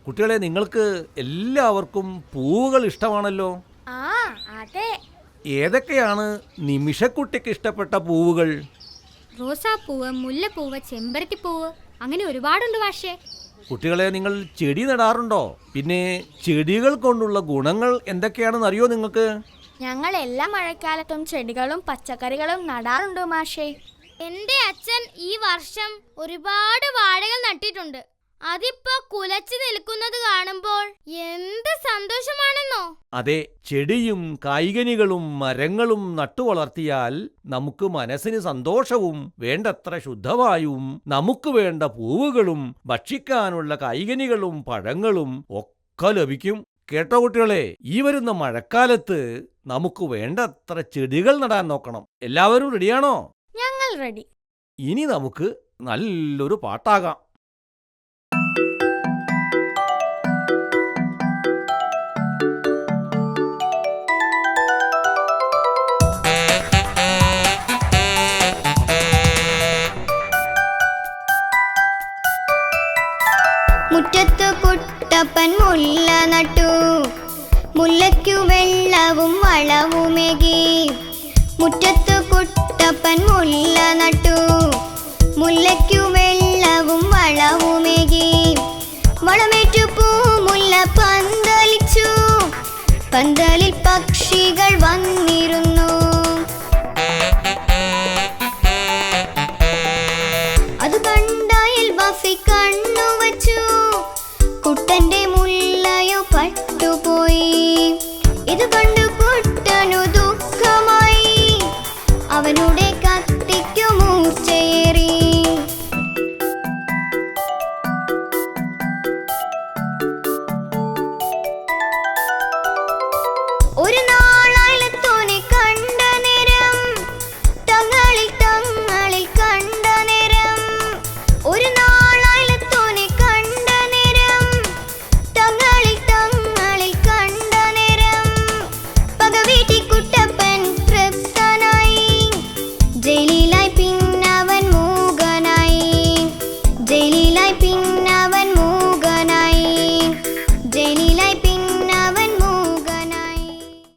കുട്ടികളെ, നിങ്ങൾക്ക് എല്ലാവർക്കും പൂവുകൾ ഇഷ്ടമാണല്ലോ. ആ അതെ. ഏതൊക്കെയാണ് നിമിഷക്കുട്ടിക്ക് ഇഷ്ടപ്പെട്ട പൂവുകൾ? റോസാപ്പൂവ്, മുല്ലപ്പൂവ്, ചെമ്പരത്തിപ്പൂവ്, അങ്ങനെ ഒരുപാടുണ്ട് പക്ഷേ. കുട്ടികളെ, നിങ്ങൾ ചെടി നടാറുണ്ടോ? പിന്നെ ചെടികൾ കൊണ്ടുള്ള ഗുണങ്ങൾ എന്തൊക്കെയാണെന്ന് അറിയോ നിങ്ങൾക്ക്? ഞങ്ങൾ എല്ലാ മഴക്കാലത്തും ചെടികളും പച്ചക്കറികളും നടാറുണ്ട് മാഷേ. എന്റെ അച്ഛൻ ഈ വർഷം ഒരുപാട് വാഴകൾ നട്ടിട്ടുണ്ട്. അതിപ്പോ കുലച്ചു നിൽക്കുന്നത് കാണുമ്പോൾ എന്ത് സന്തോഷമാണെന്നോ. അതെ, ചെടിയും കായ്കനികളും മരങ്ങളും നട്ടുവളർത്തിയാൽ നമുക്ക് മനസ്സിന് സന്തോഷവും വേണ്ടത്ര ശുദ്ധവായുവും നമുക്ക് വേണ്ട പൂവുകളും ഭക്ഷിക്കാനുള്ള കായ്കനികളും പഴങ്ങളും ഒക്കെ ലഭിക്കും. കേട്ടോ കുട്ടികളെ, ഈ വരുന്ന മഴക്കാലത്ത് നമുക്ക് വേണ്ടത്ര ചെടികൾ നടാൻ നോക്കണം. എല്ലാവരും റെഡിയാണോ? ഞങ്ങൾ റെഡി. ഇനി നമുക്ക് നല്ലൊരു പാട്ടാകാം. മുറ്റത്തു കുട്ടപ്പൻ മുല്ല നട്ടു, മുല്ലയ്ക്കു വെള്ളവും വളവുമേകി. മുറ്റത്തു കുട്ടപ്പൻ മുല്ല നട്ടു, മുല്ലയ്ക്കു വെള്ളവും വളവുമേകി. വളമേറ്റു പൂമുല്ല പന്തലിച്ചു, പന്തലിൽ പക്ഷികൾ വന്നിരുന്നു. അത് കണ്ട അയൽവാസികൾ